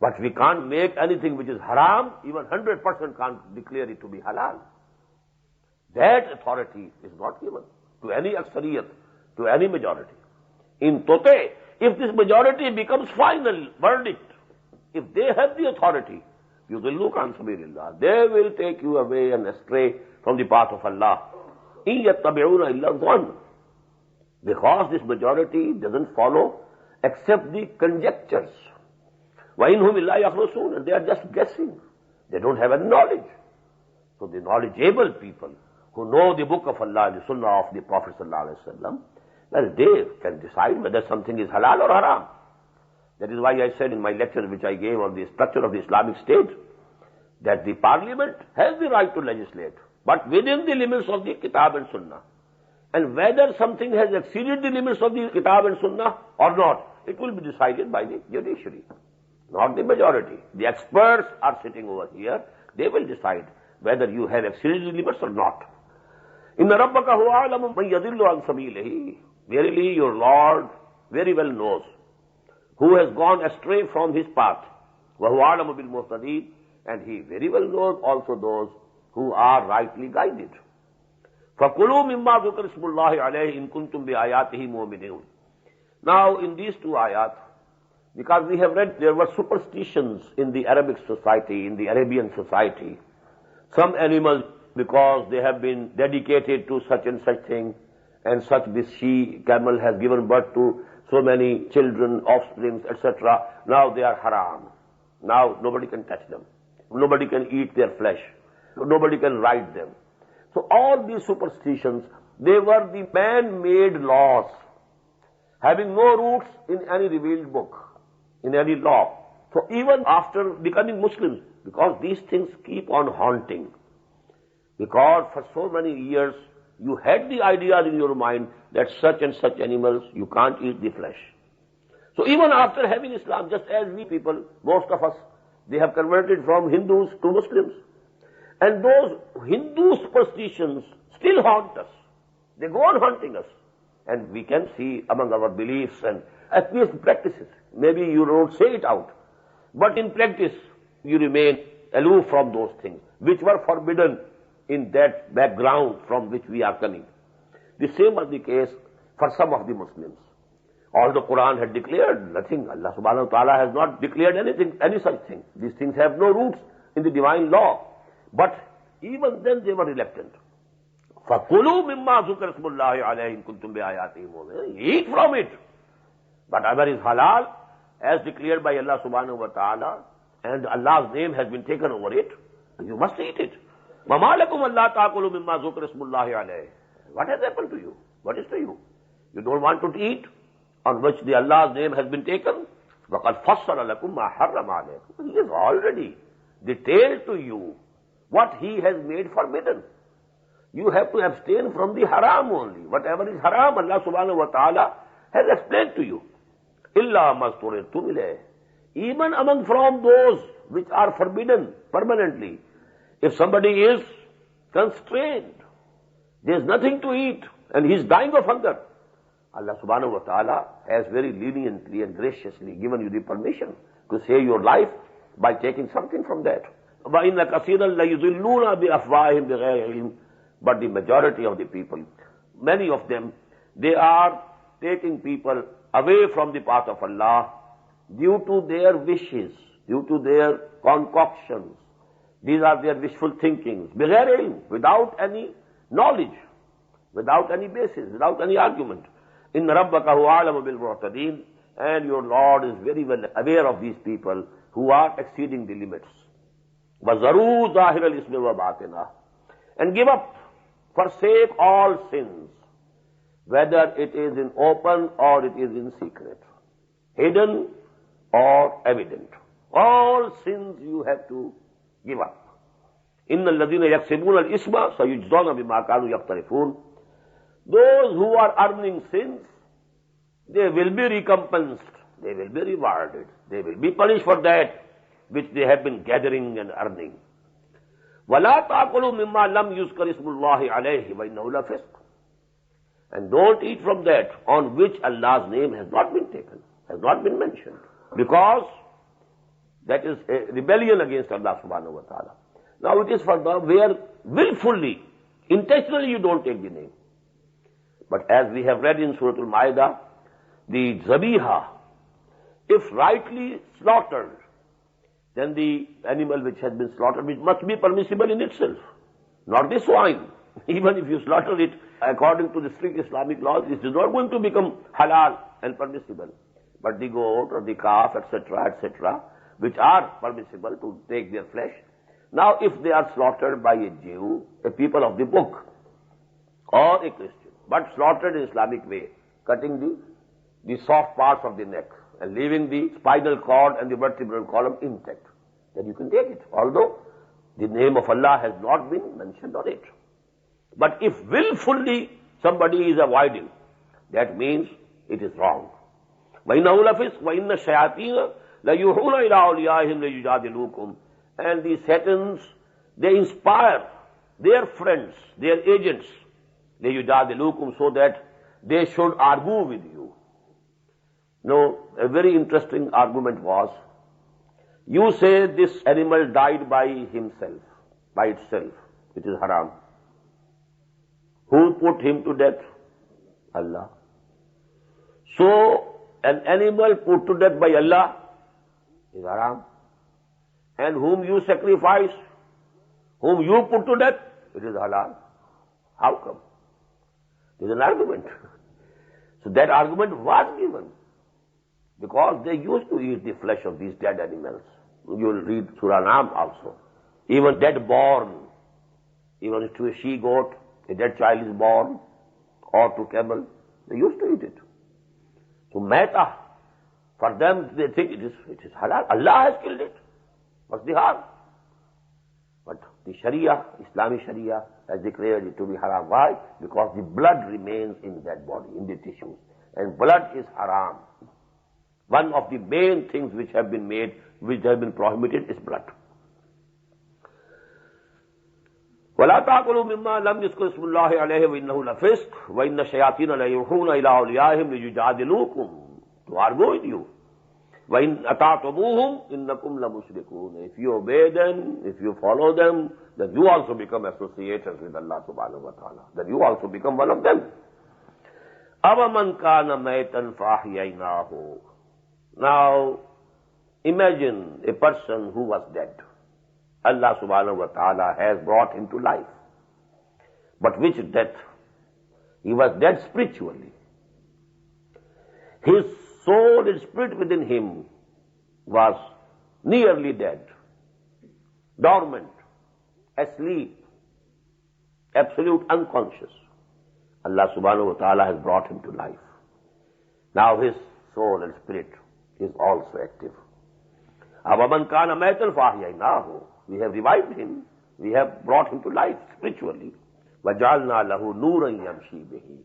But we can't make anything which is haram, even 100% can't declare it to be halal. That authority is not given to any aksariyat, to any majority. In Tote, if this majority becomes final verdict, if they have the authority, يُضِلُّوكَ عَنْ سَبِيلِ اللَّهِ. They will take you away and astray from the path of Allah. إِن يَتَّبِعُونَ إِلَّا الظَّنَّ. Because this majority doesn't follow except the conjectures. وَإِنْهُمْ إِلَّا يَخْرُصُونَ. And they are just guessing. They don't have any knowledge. So the knowledgeable people who know the book of Allah and the sunnah of the Prophet ﷺ, well, they can decide whether something is halal or haram. That is why I said in my lecture which I gave on the structure of the Islamic State, that the parliament has the right to legislate, but within the limits of the Kitab and Sunnah. And whether something has exceeded the limits of the Kitab and Sunnah or not, it will be decided by the judiciary, not the majority. The experts are sitting over here, they will decide whether you have exceeded the limits or not. إِنَّ رَبَّكَ هُوَ أَعْلَمُ مَنْ يَضِلُّ عَنْ سَبِيلِهِ. Verily your Lord very well knows who has gone astray from his path. وَهُوَ أَعْلَمُ بِالْمُهْتَدِينَ. And he very well knows also those who are rightly guided. فَقُلُوا مِمَّا ذُكِرَ اسْمُ اللَّهِ عَلَيْهِ إِن كُنتُمْ بِآيَاتِهِ مُؤْمِنِينَ. Now in these two ayat, because we have read there were superstitions in the Arabic society, in the Arabian society. Some animals, because they have been dedicated to such and such thing, and such this she-camel has given birth to so many children, offsprings, etc. Now they are haram. Now nobody can touch them. Nobody can eat their flesh. Nobody can ride them. So all these superstitions, they were the man-made laws, having no roots in any revealed book, in any law. So even after becoming Muslims, because these things keep on haunting, because for so many years you had the ideas in your mind that such and such animals, you can't eat the flesh. So even after having Islam, just as we people, most of us, they have converted from Hindus to Muslims. And those Hindu superstitions still haunt us. They go on haunting us. And we can see among our beliefs and at least practices. Maybe you don't say it out. But in practice, you remain aloof from those things, which were forbidden in that background from which we are coming. The same was the case for some of the Muslims. Although Quran had declared nothing, Allah subhanahu wa ta'ala has not declared anything, any such thing. These things have no roots in the divine law. But even then they were reluctant. فَقُلُوا مِمَّا ذُكِرَ اسْمُ اللَّهِ عَلَيْهِ إِن كُنتُمْ بِآيَاتِهِ مُؤْمِنِينَ. Eat from it. But whatever is halal, as declared by Allah subhanahu wa ta'ala, and Allah's name has been taken over it, you must eat it. وَمَا لَكُمْ أَلَّا تَأْكُلُوا مِمَّا ذُكِرَ اسْمُ اللَّهِ عَلَيْهِ. What has happened to you? What is to you? You don't want to eat on which the Allah's name has been taken? وَقَدْ فَصَّلَ لَكُمْ مَا حَرَّمَ عَلَيْكُمْ. He has already detailed to you what He has made forbidden. You have to abstain from the haram only. Whatever is haram, Allah subhanahu wa ta'ala has explained to you. إِلَّا مَسْتُرِرْتُمْ إِلَيْهِ. Even among from those which are forbidden permanently. If somebody is constrained, there is nothing to eat, and he is dying of hunger, Allah subhanahu wa ta'ala has very leniently and graciously given you the permission to save your life by taking something from that. وَإِنَّ كَثِيرًا لَيُضِلُّونَ بِأَفْوَاهِهِمْ بِغَيْرِ عِلْمٍ. But the majority of the people, many of them, they are taking people away from the path of Allah due to their wishes, due to their concoctions. These are their wishful thinkings, بِغَيْرِ عِلْمٍ, without any knowledge, without any basis, without any argument. إِنَّ رَبَّكَ هُوَ أَعْلَمُ بِالْمُعْتَدِينَ. And your Lord is very well aware of these people who are exceeding the limits. وَذَرُوا ظَاهِرَ الْإِثْمِ وَبَاطِنَهُ. And give up, forsake all sins, whether it is in open or it is in secret, hidden or evident. All sins you have to give up. إِنَّ الَّذِينَ يَكْسِبُونَ الْإِثْمَ سَيُجْزَوْنَ بِمَا كَانُوا يَقْتَرِفُونَ. Those who are earning sins, they will be recompensed, they will be rewarded, they will be punished for that which they have been gathering and earning. وَلَا تَأْكُلُوا مِمَّا لَمْ يُذْكَرِ اسْمُ اللَّهِ عَلَيْهِ وَإِنَّهُ لَفِسْقٌ. And don't eat from that on which Allah's name has not been taken, has not been mentioned, because that is a rebellion against Allah subhanahu wa ta'ala. Now it is for the where willfully, intentionally you don't take the name. But as we have read in Surah Al-Ma'idah, the zabiha, if rightly slaughtered, then the animal which has been slaughtered, which must be permissible in itself, not the swine. Even if you slaughter it according to the strict Islamic laws, it is not going to become halal and permissible. But the goat or the calf, etc., which are permissible to take their flesh. Now if they are slaughtered by a Jew, a people of the book, or a Christian, but slaughtered in Islamic way, cutting the soft parts of the neck and leaving the spinal cord and the vertebral column intact, then you can take it, although the name of Allah has not been mentioned on it. But if willfully somebody is avoiding, that means it is wrong. وَإِنَّهُ لَفِسْقٌ وَإِنَّ الشَّيَاطِينَ لَيُوحُونَ إِلَىٰ أَوْلِيَائِهِمْ لِيُجَادِلُوكُمْ. And the Satans, they inspire their friends, their agents, لِيُجَادِلُوكُمْ, so that they should argue with you. No, a very interesting argument was, you say this animal died by himself, by itself, it is haram. Who put him to death? Allah. So, an animal put to death by Allah is haram. And whom you sacrifice, whom you put to death, it is halal. How come? It is an argument. So that argument was given, because they used to eat the flesh of these dead animals. You will read Surah Al Anam also. Even dead born, even to a she-goat, a dead child is born, or to camel, they used to eat it. So meta, for them they think it is halal. Allah has killed it. What's the harm? But the Sharia, Islamic Sharia, has declared it to be haram. Why? Because the blood remains in that body, in the tissues. And blood is haram. One of the main things which have been made, which have been prohibited, is blood. وَلَا تَأْكُلُوا مِمَّا لَمْ يُذْكَرِ اسْمُ اللَّهِ عَلَيْهِ وَإِنَّهُ لَفِسْقٌ وَإِنَّ الشَّيَاطِينَ لَيُوحُونَ إِلَىٰ أَوْلِيَائِهِمْ لِيُجَادِلُوكُمْ, to argue with you. وَإِنْ أَطَعْتُمُوهُمْ إِنَّكُمْ لَمُشْرِكُونَ. If you obey them, if you follow them, then you also become associated with Allah subhanahu wa ta'ala. Then you also become one of them. أَوَمَنْ كَانَ مَيْتًا فَأَحْيَيْنَاهُ. Now, imagine a person who was dead. Allah subhanahu wa ta'ala has brought him to life. But which death? He was dead spiritually. His soul and spirit within him was nearly dead, dormant, asleep, absolute unconscious. Allah subhanahu wa ta'ala has brought him to life. Now his soul and spirit is also active. أَوَمَنْ كَانَ مَيْتًا فَأَحْيَيْنَاهُ. We have revived him. We have brought him to life spiritually. وَجَعَلْنَا لَهُ نُورًا يَمْشِي بِهِ.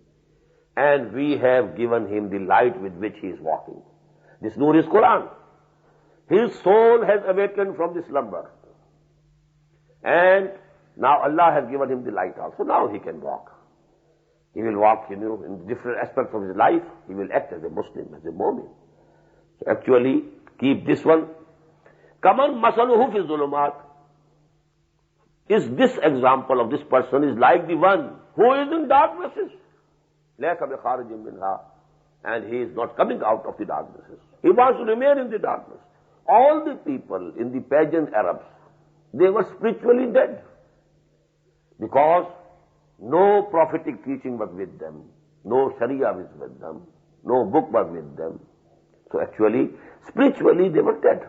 And we have given him the light with which he is walking. This nur is Quran. His soul has awakened from the slumber. And now Allah has given him the light also. Now he can walk. He will walk, in different aspects of his life. He will act as a Muslim, as a mu'min. So actually, keep this one. Kaman masaluhu fi zulumat. Is this example of this person is like the one who is in darknesses. Laysa bi kharijin minha. And he is not coming out of the darknesses. He wants to remain in the darkness. All the people in the pagan Arabs, they were spiritually dead. Because no prophetic teaching was with them. No Sharia was with them. No book was with them. So actually, spiritually they were dead.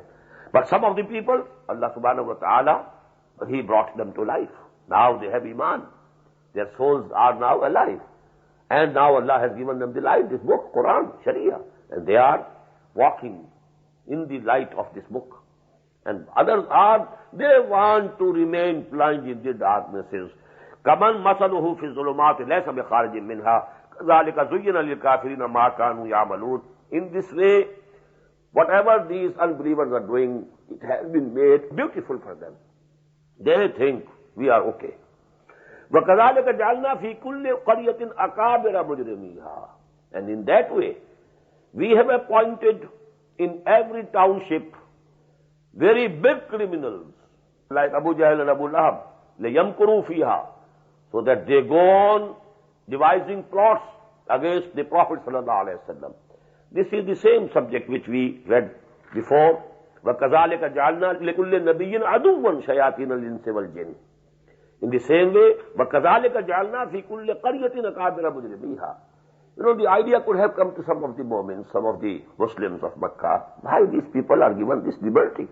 But some of the people, Allah subhanahu wa ta'ala, He brought them to life. Now they have Iman. Their souls are now alive. And now Allah has given them the light, this book, Quran, Sharia. And they are walking in the light of this book. And others they want to remain plunged in the darknesses. كَمَنْ مَثَلُهُ فِي الظُّلُمَاتِ لَيْسَ بِخَارِجٍ مِّنْهَا كَذَلِكَ زُيِّنَ لِلْكَافِرِينَ مَا كَانُوا يَعْمَلُونَ. In this way, whatever these unbelievers are doing, it has been made beautiful for them. They think we are okay. وَكَذَلِكَ جَعَلْنَا فِي كُلِّ قَرْيَةٍ أَكَابِرَ مُجْرِمِيهَا. And in that way, we have appointed in every township very big criminals, like Abu Jahl and Abu Lahab, لَيَمْكُرُوا فِيهَا, so that they go on devising plots against the Prophet sallallahu alaihi wasallam. This is the same subject which we read before. وَكَذَلِكَ جَعَلْنَا لِكُلِّ نَبِيٍّ عَدُوًّا شَيَاطِينَ الْإِنسِ وَالْجِنِّ. In the same way, وَكَذَلِكَ جَعَلْنَا فِي كُلِّ قَرْيَةٍ أَكَابِرَ مُجْرِمِيهَا. The idea could have come to some of the Mu'mins, some of the Muslims of Mecca. Why these people are given this liberty?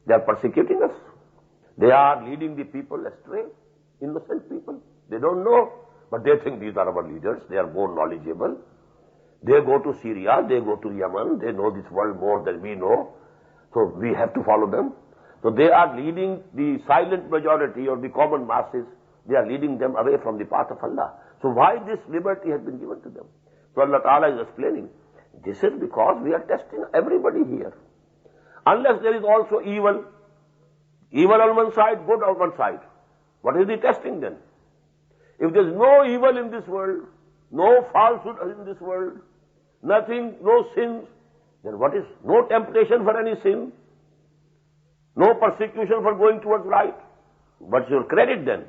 They are persecuting us. They are leading the people astray. Innocent people. They don't know. But they think these are our leaders. They are more knowledgeable. They go to Syria. They go to Yemen. They know this world more than we know. So we have to follow them. So they are leading the silent majority or the common masses. They are leading them away from the path of Allah. So why this liberty has been given to them? So Allah Ta'ala is explaining. This is because we are testing everybody here. Unless there is also evil. Evil on one side, good on one side. What is the testing then? If there is no evil in this world, no falsehood in this world, nothing, no sins, then what is? No temptation for any sin, no persecution for going towards right. What's your credit then?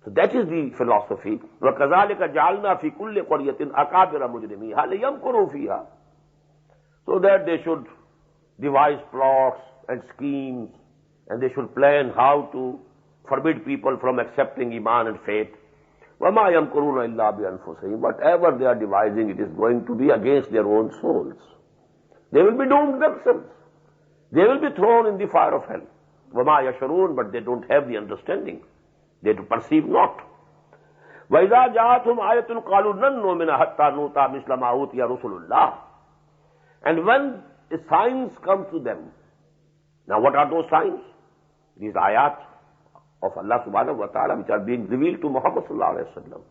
So that is the philosophy. وَكَذَلِكَ جَعَلْنَا فِي كُلِّ قَرْيَةٍ أَكَابِرَ مُجْرِمِيهَا لِيَمْكُرُوا فِيهَا. So that they should devise plots and schemes, and they should plan how to forbid people from accepting Iman and faith. وَمَا يَمْكُرُونَ إِلَّا بِأَنفُسِهِمْ. Whatever they are devising, it is going to be against their own souls. They will be doomed themselves. They will be thrown in the fire of hell. وَمَا يَشْعُرُونَ. But they don't have the understanding. They perceive not. وَإِذَا جَاءَتْهُمْ آيَةٌ قَالُوا لَن نُؤْمِنَ حَتَّى نُؤْتَىٰ مِثْلَ مَا أُوتِيَ رُسُلُ اللَّهِ. And when the signs come to them, now what are those signs? These āyāt of Allah subhanahu wa ta'ala which are being revealed to Muhammad sallallahu alayhi wa sallam.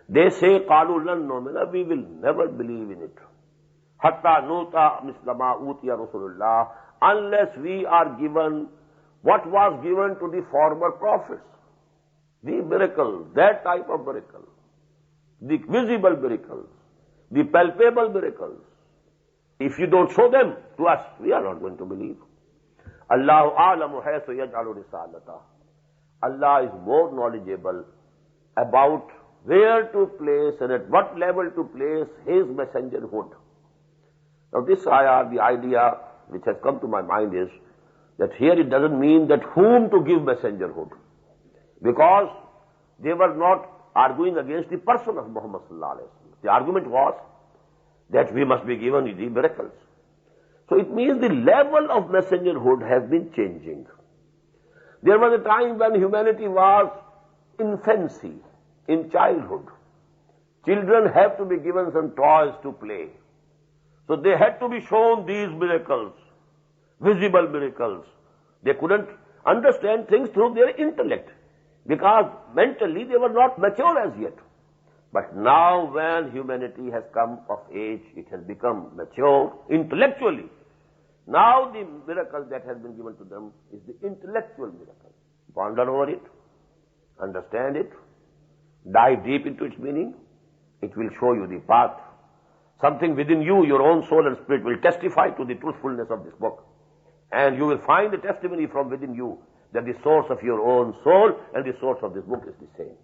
They say, قَالُوا لَن نُؤْمِنَ. We will never believe in it. حَتَّى نُؤْتَىٰ مِثْلَ مَا أُوتِيَ رُسُلُ اللَّهِ. Unless we are given what was given to the former prophets. The miracles, that type of miracle, the visible miracles, the palpable miracles. If you don't show them to us, we are not going to believe. Allahu a'lamu haythu yaj'alu risalata. Allah is more knowledgeable about where to place and at what level to place His messengerhood. Now this ayah, the idea which has come to my mind is that here it doesn't mean that whom to give messengerhood. Because they were not arguing against the person of Muhammad sallallahu alaihi wasallam. The argument was that we must be given the miracles. So it means the level of messengerhood has been changing. There was a time when humanity was infancy, in childhood. Children have to be given some toys to play. So they had to be shown these miracles, visible miracles. They couldn't understand things through their intellect because mentally they were not mature as yet. But now when humanity has come of age, it has become mature intellectually. Now the miracle that has been given to them is the intellectual miracle. Ponder over it, understand it, dive deep into its meaning. It will show you the path. Something within you, your own soul and spirit, will testify to the truthfulness of this book. And you will find the testimony from within you that the source of your own soul and the source of this book is the same.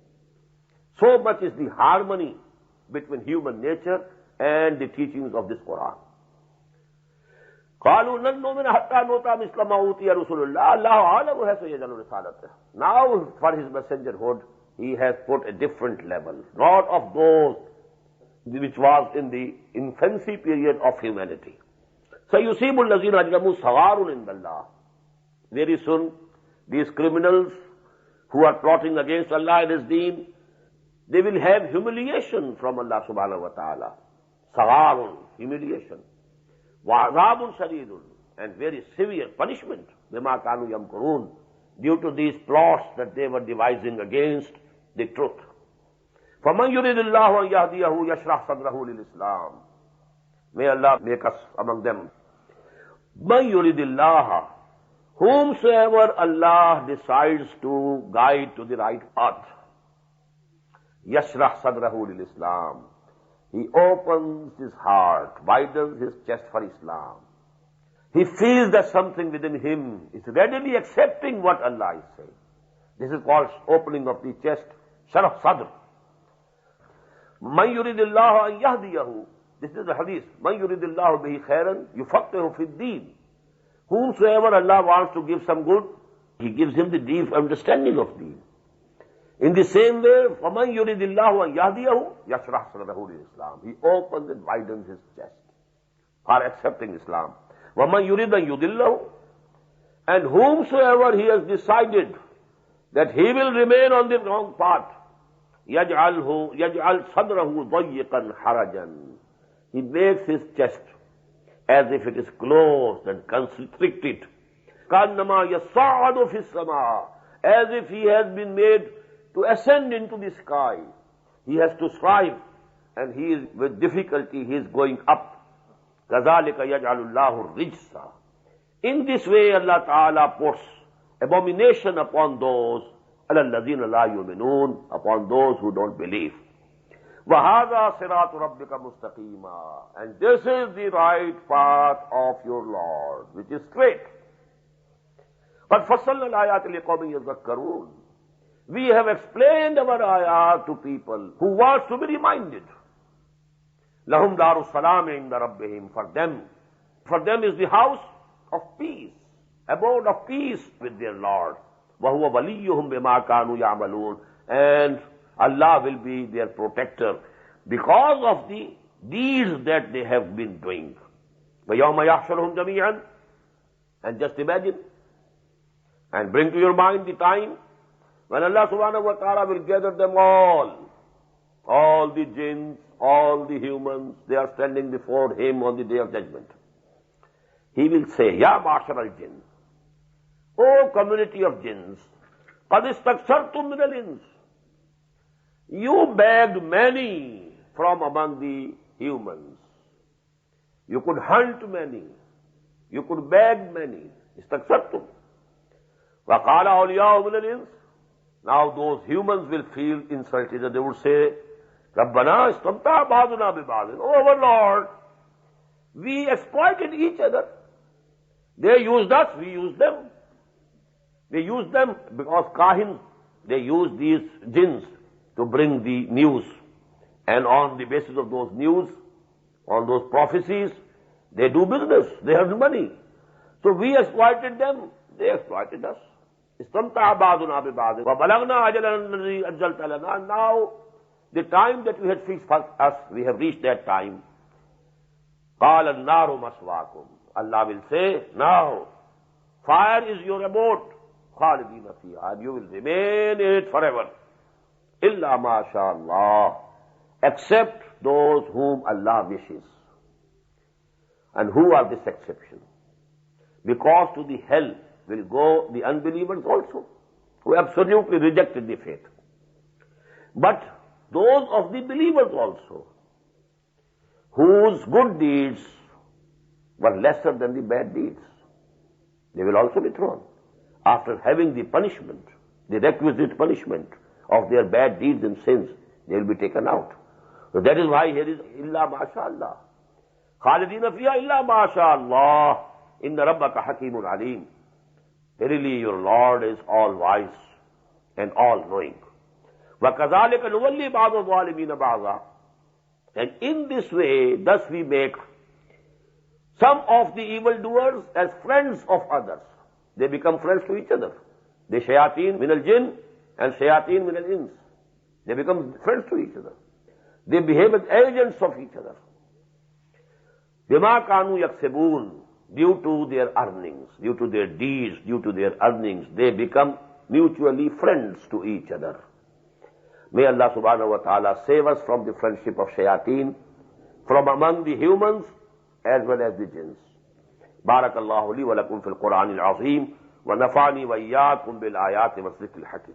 So much is the harmony between human nature and the teachings of this Quran. قالوا لن نؤمن حتى نؤتى مثل ما أوتي رسول الله الله أعلم حيث يجعل رسالته. Now for his messengerhood he has put a different level, not of those which was in the infancy period of humanity. سيصيب الذين أجرموا صغار عند الله. Very soon these criminals who are plotting against Allah and His deen, they will have humiliation from Allah subhanahu wa ta'ala. صغار, humiliation. وعذاب شديد, and very severe punishment بما كانوا يمكرون, due to these plots that they were devising against the truth. فمن يريد الله أن يهديه يشرح صدره للإسلام. May Allah make us among them. من يريد الله, whomsoever Allah decides to guide to the right path, يشرح صدره للإسلام, he opens his heart, widens his chest for Islam. He feels that something within him is readily accepting what Allah is saying. This is called opening of the chest, sharh sadr. Man yuridillahu an yahdiyahu. This is the hadith. Man yuridillahu bihi khairan yufaqihu fi ddin. Whomsoever Allah wants to give some good, He gives him the deep understanding of deen. In the same way, فَمَنْ يُرِدِ اللَّهُ أَنْ يَهْدِيَهُ يَشْرَحْ صَدْرَهُ لِلْإِسْلَامِ. He opens and widens his chest for accepting Islam. وَمَنْ يُرِدَ أَنْ يُضِلَّهُ, and whomsoever he has decided that he will remain on the wrong path, يَجْعَلْ صَدْرَهُ ضَيِّقًا حَرَجًا. He makes his chest as if it is closed and constricted. كَأَنَّمَا يَصَّعَّدُ فِي السَّمَاءِ, as if he has been made to ascend into the sky. He has to strive, and he is with difficulty, he is going up. كَذَلِكَ يَجْعَلُ اللَّهُ الرِّجْسَ. In this way Allah Ta'ala puts abomination upon those, عَلَى الَّذِينَ لَا يُؤْمِنُونَ, upon those who don't believe. وَهَذَا صِرَاطُ رَبِّكَ مُسْتَقِيمًا, and this is the right path of your Lord, which is straight. قَدْ فَصَّلْنَا الْآيَاتِ لِقَوْمٍ يَذَّكَّرُونَ. We have explained our ayat to people who want to be reminded. لَهُمْ دَارُ السَّلَامِ عِنْدَ رَبِّهِمْ. For them is the house of peace, abode of peace with their Lord. وَهُوَ وَلِيُّهُمْ بِمَا كَانُوا يَعْمَلُونَ. And Allah will be their protector because of the deeds that they have been doing. وَيَوْمَ يَحْشُرُهُمْ جَمِيعًا. And just imagine and bring to your mind the time when Allah subhanahu wa ta'ala will gather them all the jinns, all the humans, they are standing before Him on the Day of Judgment. He will say, Ya ma'ashar al-jinn, O community of jinns, qad istakthartum min al-ins. You begged many from among the humans. You could hunt many. You could beg many. Istakthartum. وَقَالَ أَوْلِيَاءُ مِنَ الْإِنسِ. Now those humans will feel insulted and they would say, رَبَّنَا اسْتَمْتَعَ بَعْضُنَا بِبَعْضٍ. Oh our Lord, we exploited each other. They used us, we used them. They used them because kahins, they used these jinns to bring the news. And on the basis of those news, on those prophecies, they do business, they have money. So we exploited them, they exploited us. استمتع بعضنا ببعض وبلغنا أجلنا الذي أجلت لنا. And now the time that we had fixed for us, we have reached that time. قال النار مسواكم. Allah will say, now fire is your abode. خالدين فيها, and you will remain in it forever. illa ma sha Allah, except those whom Allah wishes. And who are this exception? Because to the hell will go the unbelievers also, who absolutely rejected the faith. But those of the believers also, whose good deeds were lesser than the bad deeds, they will also be thrown. After having the punishment, the requisite punishment of their bad deeds and sins, they will be taken out. So that is why here is illa ma sha Allah. Khalidina fiha illa ma sha Allah. Inna rabbaka hakimun alim. Verily your Lord is all wise and all knowing. وَكَذَلِكَ نُوَلِّي بَعْضَ الظَّالِمِينَ بَعْضًا. And in this way, thus we make some of the evildoers as friends of others. They become friends to each other. The shayateen min al-jinn and shayateen min al-ins. They become friends to each other. They behave as agents of each other. بِمَا كَانُوا يَكْسِبُونَ. Due to their earnings, due to their deeds, due to their earnings, they become mutually friends to each other. May Allah subhanahu wa ta'ala save us from the friendship of shayateen, from among the humans as well as the jinns. Barakallahu li wa lakum fil Quran al-Azim wa nafa'ani wa iyyakum bil āyāt wa dhikr al-hakim.